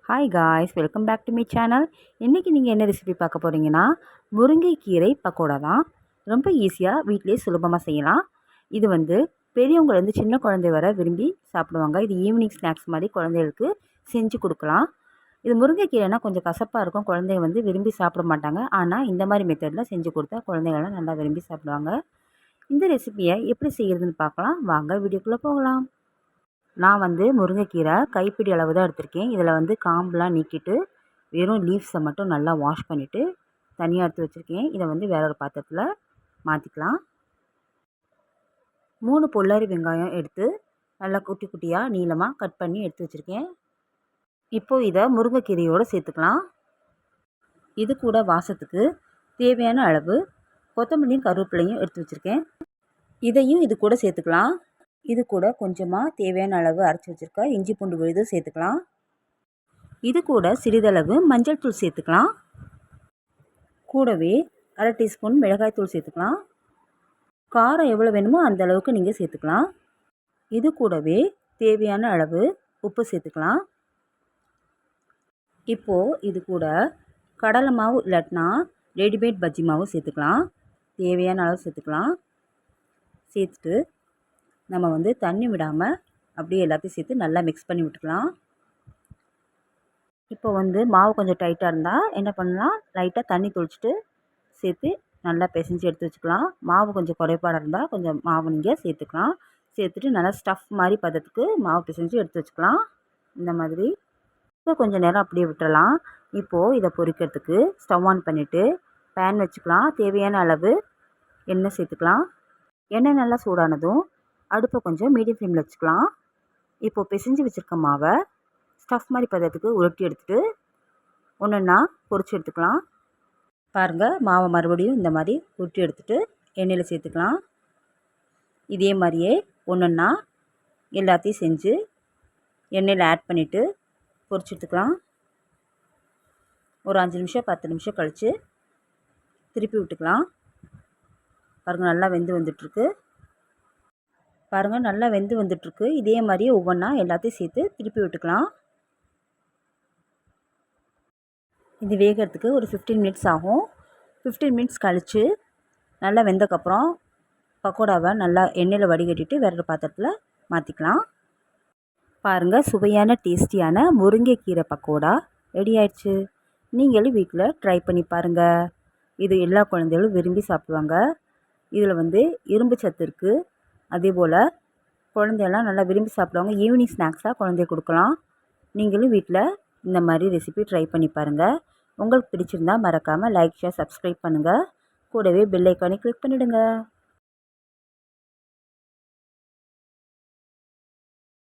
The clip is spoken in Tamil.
Hi guys, welcome back to my channel. இன்றைக்கி நீங்கள் என்ன ரெசிபி பார்க்க போகிறீங்கன்னா, முருங்கைக்கீரை பக்கோடா தான். ரொம்ப ஈஸியாக வீட்டிலேயே சுலபமாக செய்யலாம். இது பெரியவங்கலேருந்து சின்ன குழந்தை வர விரும்பி சாப்பிடுவாங்க. இது ஈவினிங் ஸ்நாக்ஸ் மாதிரி குழந்தைகளுக்கு செஞ்சு கொடுக்கலாம். இது முருங்கைக்கீரைனா கொஞ்சம் கசப்பாக இருக்கும், குழந்தைங்க விரும்பி சாப்பிட மாட்டாங்க. ஆனால் இந்த மாதிரி மெத்தடில் செஞ்சு கொடுத்தா குழந்தைங்களாம் நல்லா விரும்பி சாப்பிடுவாங்க. இந்த ரெசிபியை எப்படி செய்கிறதுன்னு பார்க்கலாம். வாங்க வீடியோக்குள்ளே போகலாம். நான் முருங்கைக்கீரை கைப்பிடி அளவு தான் எடுத்திருக்கேன். இதில் காம்பெலாம் நீக்கிட்டு வெறும் லீவ்ஸை மட்டும் நல்லா வாஷ் பண்ணிவிட்டு தனியாக எடுத்து வச்சுருக்கேன். இதை வேற ஒரு பாத்திரத்தில் மாற்றிக்கலாம். 3 பொல்லாரி வெங்காயம் எடுத்து நல்லா குட்டி குட்டியாக நீளமாக கட் பண்ணி எடுத்து வச்சுருக்கேன். இப்போது இதை முருங்கைக்கீரையோடு சேர்த்துக்கலாம். இது கூட வாசத்துக்கு தேவையான அளவு கொத்தமல்லியும் கருவேப்பிலையும் எடுத்து வச்சுருக்கேன். இதையும் இது கூட சேர்த்துக்கலாம். இது கூட கொஞ்சமாக தேவையான அளவு அரைச்சி வச்சுருக்க இஞ்சி பூண்டு விழுது சேர்த்துக்கலாம். இது கூட சிறிதளவு மஞ்சள் தூள் சேர்த்துக்கலாம். கூடவே 1/2 டீஸ்பூன் மிளகாய்த்தூள் சேர்த்துக்கலாம். காரம் எவ்வளோ வேணுமோ அந்த அளவுக்கு நீங்கள் சேர்த்துக்கலாம். இது கூடவே தேவையான அளவு உப்பு சேர்த்துக்கலாம். இப்போது இது கூட கடலை மாவு இல்லாட்டினா ரெடிமேட் பஜ்ஜி மாவு சேர்த்துக்கலாம். தேவையான அளவு சேர்த்துக்கலாம். சேர்த்துட்டு நம்ம தண்ணி விடாமல் அப்படியே எல்லாத்தையும் சேர்த்து நல்லா மிக்ஸ் பண்ணி விட்டுக்கலாம். இப்போ மாவு கொஞ்சம் டைட்டாக இருந்தால் என்ன பண்ணலாம், லைட்டாக தண்ணி தொளிச்சிட்டு சேர்த்து நல்லா பிசைஞ்சு எடுத்து வச்சுக்கலாம். மாவு கொஞ்சம் குறைபாடாக இருந்தால் கொஞ்சம் மாவு நீங்கள் சேர்த்துக்கலாம். சேர்த்துட்டு நல்லா ஸ்டஃப் மாதிரி பதத்துக்கு மாவு பிசைஞ்சு எடுத்து வச்சுக்கலாம். இந்த மாதிரி இப்போ கொஞ்சம் நேரம் அப்படியே விட்டுறலாம். இப்போது இதை பொரிக்கிறதுக்கு ஸ்டவ் ஆன் பண்ணிவிட்டு பேன் வச்சுக்கலாம். தேவையான அளவு எண்ணெய் சேர்த்துக்கலாம். எண்ணெய் நல்லா சூடானதும் அடுப்பை கொஞ்சம் மீடியம் ஃப்ளேமில் வச்சுக்கலாம். இப்போது பிசைஞ்சு வச்சுருக்க மாவை ஸ்டஃப் மாதிரி பதத்துக்கு உருட்டி எடுத்துகிட்டு ஒன்றுன்னா பொரிச்சு எடுத்துக்கலாம். பாருங்கள், மாவை மறுபடியும் இந்த மாதிரி உருட்டி எடுத்துகிட்டு எண்ணெயில் சேர்த்துக்கலாம். இதே மாதிரியே ஒன்றுன்னா எல்லாத்தையும் செஞ்சு எண்ணெயில் ஆட் பண்ணிவிட்டு பொரிச்சு எடுத்துக்கலாம். ஒரு 5 நிமிஷம் 10 நிமிஷம் கழித்து திருப்பி விட்டுக்கலாம். பாருங்கள், நல்லா வெந்து வந்துட்டுருக்கு. பாருங்கள், நல்லா வெந்து வந்துட்டுருக்கு. இதே மாதிரியே ஒவ்வொன்றா எல்லாத்தையும் சேர்த்து திருப்பி விட்டுக்கலாம். இது வேகிறதுக்கு ஒரு 15 மினிட்ஸ் ஆகும். 15 மினிட்ஸ் கழித்து நல்லா வெந்தக்கப்புறம் பக்கோடாவை நல்லா எண்ணெயில் வடிகட்டிட்டு வேறு பாத்திரத்தில் மாற்றிக்கலாம். பாருங்கள், சுவையான டேஸ்டியான முருங்கைக்கீரை பக்கோடா ரெடி ஆயிடுச்சு. நீங்களும் வீட்டில் ட்ரை பண்ணி பாருங்கள். இது எல்லா குழந்தைகளும் விரும்பி சாப்பிடுவாங்க. இதில் இரும்பு சத்து இருக்குது. அதே போல் குழந்தையெல்லாம் நல்லா விரும்பி சாப்பிடுவாங்க. ஈவினிங் ஸ்நாக்ஸாக குழந்தைய கொடுக்கலாம். நீங்களும் வீட்டில் இந்த மாதிரி ரெசிபி ட்ரை பண்ணி பாருங்கள். உங்களுக்கு பிடிச்சிருந்தால் மறக்காமல் லைக், ஷேர், சப்ஸ்கிரைப் பண்ணுங்கள். கூடவே பெல் ஐக்கானை கிளிக் பண்ணிவிடுங்க.